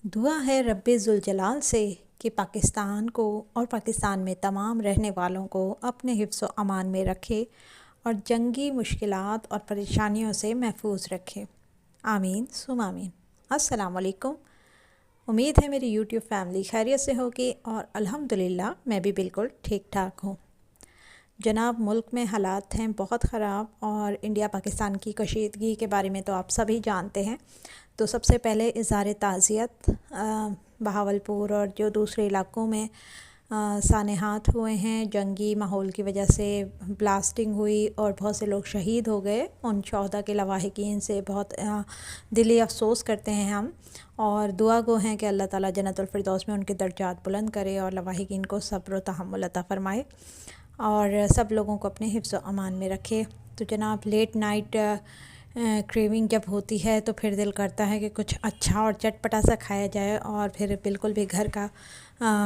दुआ है रब्बे ज़ुल जलाल से कि पाकिस्तान को और पाकिस्तान में तमाम रहने वालों को अपने हिफ्ज़ व अमान में रखे और जंगी मुश्किलात और परेशानियों से महफूज रखे। आमीन सुम आमीन। अस्सलाम वालेकुम। उम्मीद है मेरी यूट्यूब फैमिली खैरियत से होगी और अल्हम्दुलिल्लाह मैं भी बिल्कुल ठीक ठाक हूँ। जनाब, मुल्क में हालात हैं बहुत ख़राब और इंडिया पाकिस्तान की कशीदगी के बारे में तो आप सभी जानते हैं। तो सबसे पहले इज़हार ताज़ियत बहावलपुर और जो दूसरे इलाक़ों में सानेहात हुए हैं, जंगी माहौल की वजह से ब्लास्टिंग हुई और बहुत से लोग शहीद हो गए। उन शहदा के लवाहिकीन से बहुत दिली अफसोस करते हैं हम और दुआ गो हैं कि अल्लाह ताला जन्नतुल फिरदौस में उनके दर्जात बुलंद करे और लवाहिकीन को सब्र व तहम्मुल अता फ़रमाए और सब लोगों को अपने हिफ्ज़ व अमान में रखे। तो जनाब, लेट नाइट क्रेविंग जब होती है तो फिर दिल करता है कि कुछ अच्छा और चटपटा सा खाया जाए और फिर बिल्कुल भी घर का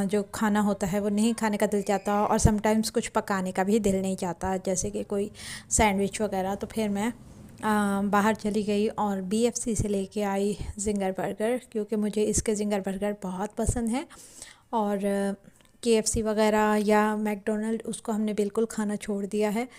जो खाना होता है वो नहीं खाने का दिल चाहता और समटाइम्स कुछ पकाने का भी दिल नहीं चाहता, जैसे कि कोई सैंडविच वगैरह। तो फिर मैं बाहर चली गई और BFC से लेके आई ज़िंगर बर्गर, क्योंकि मुझे इसके ज़िंगर बर्गर बहुत पसंद है। और KFC वगैरह या मैकडोनल्ड उसको हमने बिल्कुल खाना छोड़ दिया है,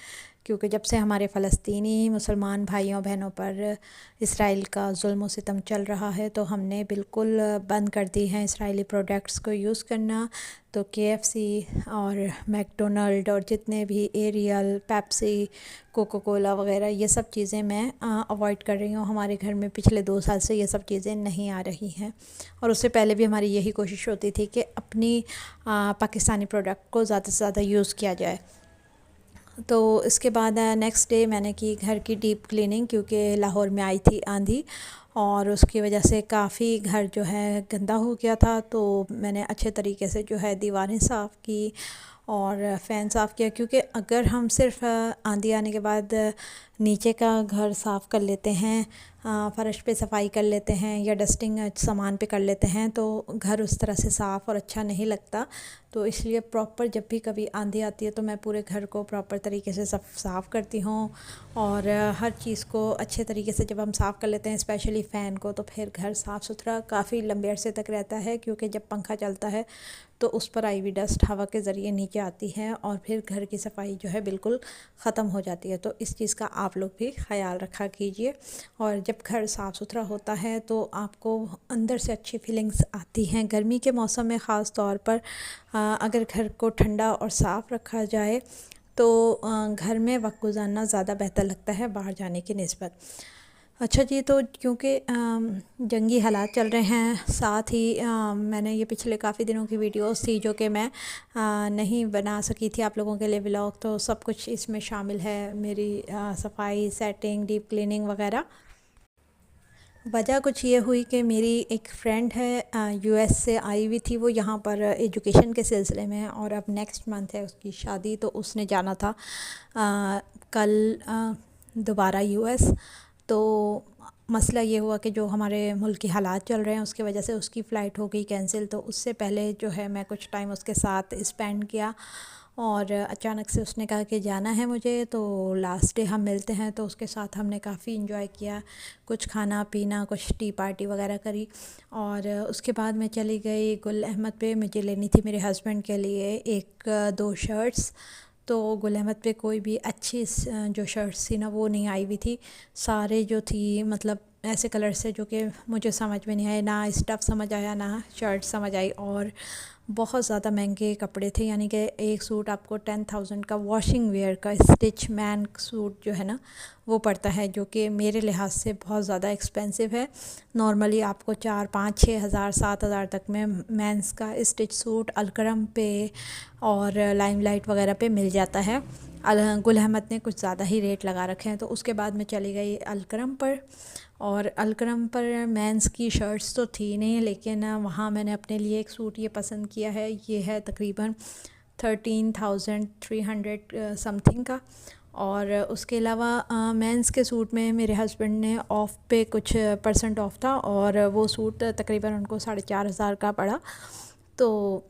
क्योंकि जब से हमारे फ़लस्तीनी मुसलमान भाइयों बहनों पर इसराइल का जुल्म व सितम चल रहा है तो हमने बिल्कुल बंद कर दी हैं इसराइली प्रोडक्ट्स को यूज़ करना। तो KFC और मैकडोनल्ड और जितने भी एरियल, पेप्सी, कोको कोला वगैरह ये सब चीज़ें मैं अवॉइड कर रही हूँ। हमारे घर में पिछले 2 साल से ये सब चीज़ें नहीं आ रही हैं और उससे पहले भी हमारी यही कोशिश होती थी कि अपनी पाकिस्तानी प्रोडक्ट को ज़्यादा से ज़्यादा यूज़ किया जाए। तो इसके बाद नेक्स्ट डे मैंने की घर की डीप क्लीनिंग, क्योंकि लाहौर में आई थी आंधी और उसकी वजह से काफ़ी घर जो है गंदा हो गया था। तो मैंने अच्छे तरीके से जो है दीवारें साफ़ की और फ़ैन साफ़ किया, क्योंकि अगर हम सिर्फ आंधी आने के बाद नीचे का घर साफ़ कर लेते हैं, फ़र्श पे सफाई कर लेते हैं या डस्टिंग सामान पे कर लेते हैं तो घर उस तरह से साफ़ और अच्छा नहीं लगता। तो इसलिए प्रॉपर जब भी कभी आंधी आती है तो मैं पूरे घर को प्रॉपर तरीके से सब साफ़ करती हूँ और हर चीज़ को अच्छे तरीके से जब हम साफ़ कर लेते हैं, स्पेशली फ़ैन को, तो फिर घर साफ़ सुथरा काफ़ी लंबे अरसे तक रहता है, क्योंकि जब पंखा चलता है तो उस पर आई हुई डस्ट हवा के ज़रिए नीचे आती है और फिर घर की सफाई जो है बिल्कुल ख़त्म हो जाती है। तो इस चीज़ का आप लोग भी ख्याल रखा कीजिए और जब घर साफ़ सुथरा होता है तो आपको अंदर से अच्छी फीलिंग्स आती हैं। गर्मी के मौसम में ख़ास तौर पर अगर घर को ठंडा और साफ़ रखा जाए तो घर में वक्त गुजारना ज़्यादा बेहतर लगता है बाहर जाने की निस्बत। अच्छा जी, तो क्योंकि जंगी हालात चल रहे हैं, साथ ही मैंने ये पिछले काफ़ी दिनों की वीडियोस थी जो कि मैं नहीं बना सकी थी आप लोगों के लिए व्लॉग, तो सब कुछ इसमें शामिल है, मेरी सफाई, सेटिंग, डीप क्लीनिंग वगैरह। वजह कुछ ये हुई कि मेरी एक फ्रेंड है US से आई हुई थी, वो यहाँ पर एजुकेशन के सिलसिले में, और अब नेक्स्ट मंथ है उसकी शादी, तो उसने जाना था कल दोबारा US। तो मसला ये हुआ कि जो हमारे मुल्क के हालात चल रहे हैं उसकी वजह से उसकी फ़्लाइट हो गई कैंसिल। तो उससे पहले जो है मैं कुछ टाइम उसके साथ स्पेंड किया और अचानक से उसने कहा कि जाना है मुझे, तो लास्ट डे हम मिलते हैं। तो उसके साथ हमने काफ़ी इन्जॉय किया, कुछ खाना पीना, कुछ टी पार्टी वगैरह करी और उसके बाद मैं चली गई गुल अहमद पे। मुझे लेनी थी मेरे हस्बैंड के लिए 1-2 शर्ट्स। तो गुल अहमद पे कोई भी अच्छी जो शर्ट्स थी ना वो नहीं आई हुई थी, सारे जो थी मतलब ऐसे कलर से जो कि मुझे समझ में नहीं आए, ना स्टफ़ समझ आया ना शर्ट समझ आई, और बहुत ज़्यादा महंगे कपड़े थे। यानी कि एक सूट आपको 10,000 का वॉशिंग वेयर का स्टिच मैन सूट जो है ना वो पड़ता है, जो कि मेरे लिहाज से बहुत ज़्यादा एक्सपेंसिव है। नॉर्मली आपको 4-5-6 हज़ार 7 हज़ार तक में मेंस का स्टिच सूट अलकरम पे और लाइमलाइट वगैरह पे मिल जाता है। गुल अहमद ने कुछ ज़्यादा ही रेट लगा रखे हैं। तो उसके बाद मैं चली गई अलकरम पर, और अलकरम पर मेंस की शर्ट्स तो थी नहीं, लेकिन वहाँ मैंने अपने लिए एक सूट ये पसंद किया है। ये है तकरीबन 13,300 समथिंग का। और उसके अलावा मेंस के सूट में मेरे हस्बैंड ने ऑफ़ पे कुछ % ऑफ था और वो सूट तकरीबन उनको 4,500 का पड़ा। तो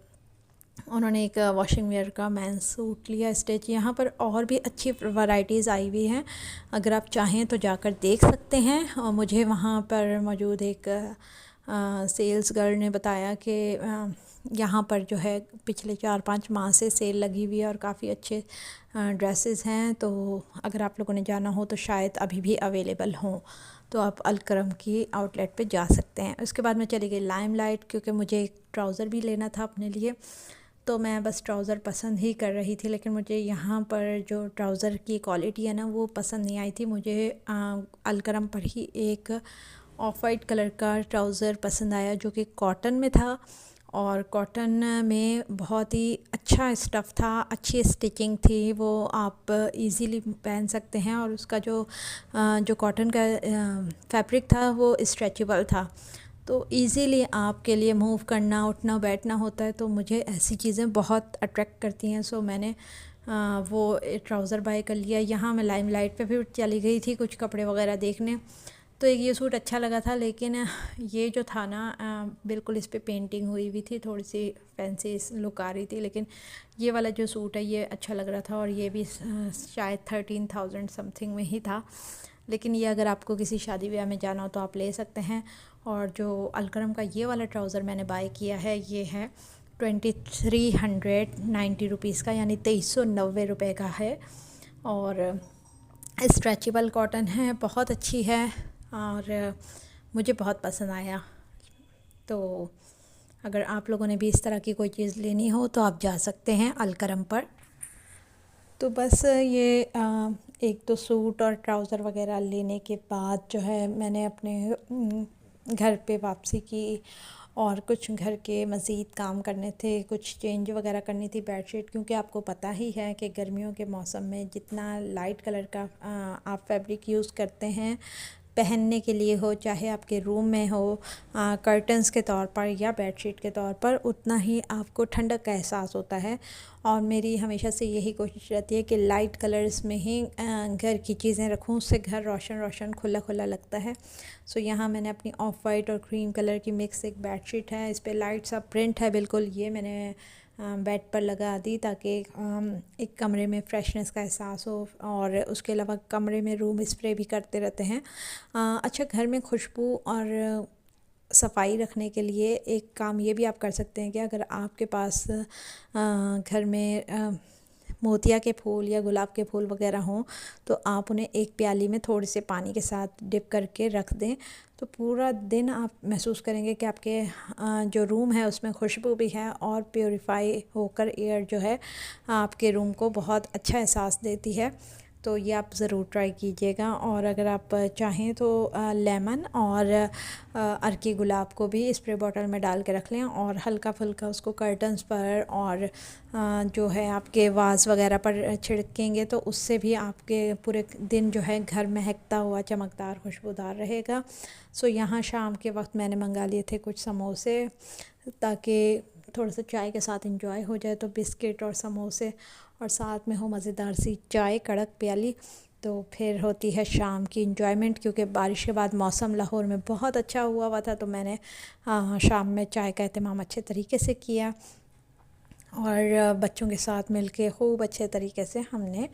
उन्होंने एक वॉशिंग वेयर का मेंस सूट लिया स्टिच। यहाँ पर और भी अच्छी वैरायटीज़ आई हुई हैं, अगर आप चाहें तो जाकर देख सकते हैं। और मुझे वहाँ पर मौजूद एक सेल्स गर्ल ने बताया कि यहाँ पर जो है पिछले 4-5 माह से सेल लगी हुई है और काफ़ी अच्छे ड्रेसेस हैं, तो अगर आप लोगों ने जाना हो तो शायद अभी भी अवेलेबल हों, तो आप अलकरम की आउटलेट पे जा सकते हैं। उसके बाद मैं चली गई लाइमलाइट, क्योंकि मुझे एक ट्राउज़र भी लेना था अपने लिए, तो मैं बस ट्राउज़र पसंद ही कर रही थी, लेकिन मुझे यहाँ पर जो ट्राउज़र की क्वालिटी है ना वो पसंद नहीं आई थी। मुझे अलकरम पर ही एक ऑफ वाइट कलर का ट्राउज़र पसंद आया जो कि कॉटन में था, और कॉटन में बहुत ही अच्छा स्टफ़ था, अच्छी स्टिचिंग थी, वो आप इजीली पहन सकते हैं, और उसका जो कॉटन का फैब्रिक था वो स्ट्रेचेबल था, तो इजीली आपके लिए मूव करना, उठना बैठना होता है, तो मुझे ऐसी चीज़ें बहुत अट्रैक्ट करती हैं। सो मैंने वो ट्राउज़र बाय कर लिया। यहाँ मैं लाइमलाइट पे भी चली गई थी कुछ कपड़े वगैरह देखने, तो एक ये सूट अच्छा लगा था, लेकिन ये जो था ना बिल्कुल इस पे पेंटिंग हुई हुई थी, थोड़ी सी फैंसी लुक आ रही थी, लेकिन ये वाला जो सूट है ये अच्छा लग रहा था, और ये भी शायद 13,000 समथिंग में ही था, लेकिन ये अगर आपको किसी शादी ब्याह में जाना हो तो आप ले सकते हैं। और जो अलकरम का ये वाला ट्राउज़र मैंने बाय किया है ये है 2390 रुपीज़ का, यानी 2390 रुपये का है, और स्ट्रेचेबल कॉटन है, बहुत अच्छी है, और मुझे बहुत पसंद आया। तो अगर आप लोगों ने भी इस तरह की कोई चीज़ लेनी हो तो आप जा सकते हैं अलकरम पर। तो बस ये एक तो सूट और ट्राउज़र वगैरह लेने के बाद जो है मैंने अपने घर पे वापसी की, और कुछ घर के मज़ीद काम करने थे, कुछ चेंज वगैरह करनी थी बेडशीट, क्योंकि आपको पता ही है कि गर्मियों के मौसम में जितना लाइट कलर का आप फैब्रिक यूज़ करते हैं पहनने के लिए हो, चाहे आपके रूम में हो कर्टन्स के तौर पर या बेडशीट के तौर पर, उतना ही आपको ठंडक का एहसास होता है। और मेरी हमेशा से यही कोशिश रहती है कि लाइट कलर्स में ही घर की चीज़ें रखूं, उससे घर रोशन रोशन खुला खुला लगता है। सो यहाँ मैंने अपनी ऑफ वाइट और क्रीम कलर की मिक्स एक बेडशीट है, इस पर लाइट सा प्रिंट है बिल्कुल, ये मैंने बेड पर लगा दी ताकि एक कमरे में फ्रेशनेस का एहसास हो, और उसके अलावा कमरे में रूम स्प्रे भी करते रहते हैं। अच्छा, घर में खुशबू और सफाई रखने के लिए एक काम ये भी आप कर सकते हैं कि अगर आपके पास घर में मोतिया के फूल या गुलाब के फूल वगैरह हों तो आप उन्हें एक प्याली में थोड़े से पानी के साथ डिप करके रख दें, तो पूरा दिन आप महसूस करेंगे कि आपके जो रूम है उसमें खुशबू भी है, और प्योरीफाई होकर एयर जो है आपके रूम को बहुत अच्छा एहसास देती है। तो ये आप ज़रूर ट्राई कीजिएगा। और अगर आप चाहें तो लेमन और अर्की गुलाब को भी स्प्रे बॉटल में डाल के रख लें, और हल्का फुल्का उसको कर्टन्स पर और जो है आपके वाज वगैरह पर छिड़केंगे, तो उससे भी आपके पूरे दिन जो है घर महकता हुआ चमकदार खुशबूदार रहेगा। सो यहाँ शाम के वक्त मैंने मंगा लिए थे कुछ समोसे, ताकि थोड़ा सा चाय के साथ एंजॉय हो जाए, तो बिस्किट और समोसे और साथ में हो मज़ेदार सी चाय कड़क प्याली, तो फिर होती है शाम की एंजॉयमेंट। क्योंकि बारिश के बाद मौसम लाहौर में बहुत अच्छा हुआ था, तो मैंने शाम में चाय का एहतमाम अच्छे तरीके से किया, और बच्चों के साथ मिलके खूब अच्छे तरीके से हमने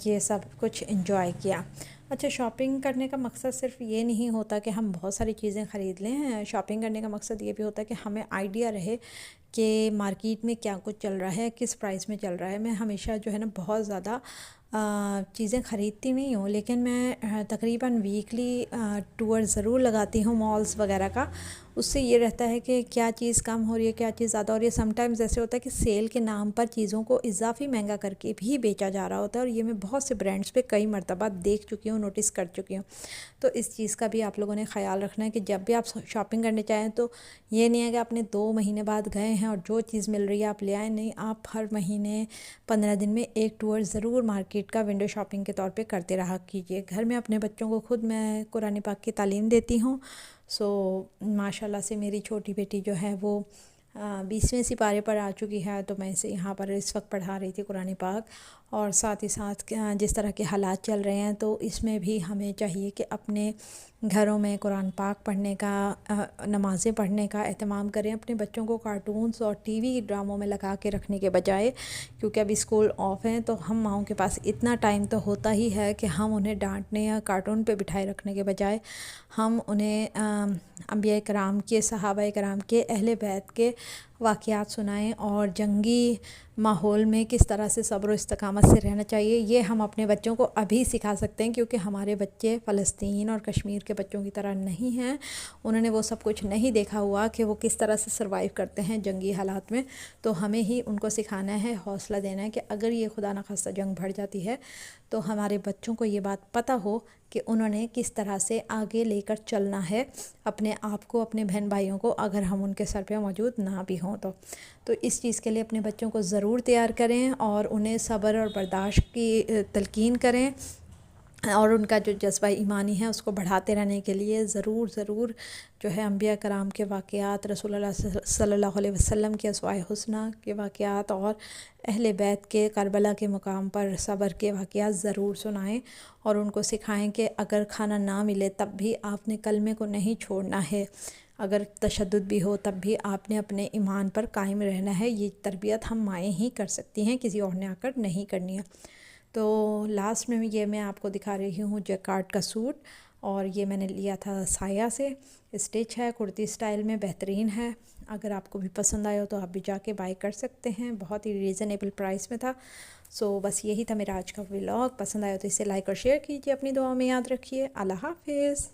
ये सब कुछ एंजॉय किया। अच्छा, शॉपिंग करने का मकसद सिर्फ ये नहीं होता कि हम बहुत सारी चीज़ें ख़रीद लें, शॉपिंग करने का मकसद ये भी होता है कि हमें आइडिया रहे कि मार्केट में क्या कुछ चल रहा है, किस प्राइस में चल रहा है। मैं हमेशा जो है ना बहुत ज़्यादा चीज़ें ख़रीदती नहीं हूँ, लेकिन मैं तकरीबन वीकली टूर ज़रूर लगाती हूँ मॉल्स वगैरह का। उससे ये रहता है कि क्या चीज़ कम हो रही है, क्या चीज़ ज़्यादा हो रही है। समटाइम्स ऐसे होता है कि सेल के नाम पर चीज़ों को इजाफी महंगा करके भी बेचा जा रहा होता है, और ये मैं बहुत से ब्रांड्स पे कई मरतबा देख चुकी हूँ, नोटिस कर चुकी हूँ। तो इस चीज़ का भी आप लोगों ने ख्याल रखना है कि जब भी आप शॉपिंग करने चाहें तो ये नहीं है कि आपने 2 महीने बाद गए हैं और जो चीज़ मिल रही है आप ले आए, नहीं, आप हर महीने 15 दिन में एक टूर ज़रूर मार्केट का विंडो शॉपिंग के तौर पे करते रहा कीजिए। घर में अपने बच्चों को खुद मैं कुरान पाक की तालीम देती हूँ। सो माशाल्लाह से मेरी छोटी बेटी जो है वो 20वें सिपारे पर आ चुकी है, तो मैं इसे यहाँ पर इस वक्त पढ़ा रही थी कुरान पाक, और साथ ही साथ जिस तरह के हालात चल रहे हैं तो इसमें भी हमें चाहिए कि अपने घरों में कुरान पाक पढ़ने का, नमाज़ें पढ़ने का एहतमाम करें। अपने बच्चों को कार्टून्स और टीवी ड्रामों में लगा के रखने के बजाय, क्योंकि अभी स्कूल ऑफ हैं तो हम माँओं के पास इतना टाइम तो होता ही है कि हम उन्हें डांटने या कार्टून पे बिठाए रखने के बजाय हम उन्हें अंबिया कराम के, सहाबा कराम के, अहले बैत के वाक़यात सुनाएं और जंगी माहौल में किस तरह से सब्र व इस्तिक़ामत से रहना चाहिए, ये हम अपने बच्चों को अभी सिखा सकते हैं। क्योंकि हमारे बच्चे फ़लस्तीन और कश्मीर के बच्चों की तरह नहीं हैं, उन्होंने वो सब कुछ नहीं देखा हुआ कि वो किस तरह से सर्वाइव करते हैं जंगी हालात में। तो हमें ही उनको सिखाना है, हौसला देना है कि अगर ये खुदा न खास्ता जंग बढ़ जाती है तो हमारे बच्चों को ये बात पता हो कि उन्होंने किस तरह से आगे लेकर चलना है अपने आप को, अपने बहन भाइयों को, अगर हम उनके सर पे मौजूद ना भी हों तो इस चीज़ के लिए अपने बच्चों को ज़रूर तैयार करें और उन्हें सब्र और बर्दाश्त की तलकीन करें और उनका जो जज्बा ईमानी है उसको बढ़ाते रहने के लिए ज़रूर जो है अंबिया कराम के वाक़यात, रसूलुल्लाह सल्लल्लाहु अलैहि वसल्लम के अस्वाए हुस्ना के वाक़यात और अहले बैत के करबला के मुकाम पर सब्र के वाक़यात ज़रूर सुनाएं और उनको सिखाएं कि अगर खाना ना मिले तब भी आपने कलमे को नहीं छोड़ना है, अगर तशद्दुद भी हो तब भी आपने अपने ईमान पर कायम रहना है। ये तरबियत हम माएँ ही कर सकती हैं, किसी और ने आकर नहीं करनी है। तो लास्ट में ये मैं आपको दिखा रही हूँ जैकार्ड का सूट, और ये मैंने लिया था साया से, स्टिच है, कुर्ती स्टाइल में, बेहतरीन है। अगर आपको भी पसंद आया हो तो आप भी जाके बाय कर सकते हैं, बहुत ही रीज़नेबल प्राइस में था। सो बस यही था मेरा आज का व्लॉग। पसंद आया तो इसे लाइक और शेयर कीजिए, अपनी दुआ में याद रखिए। अल्लाह हाफिज़।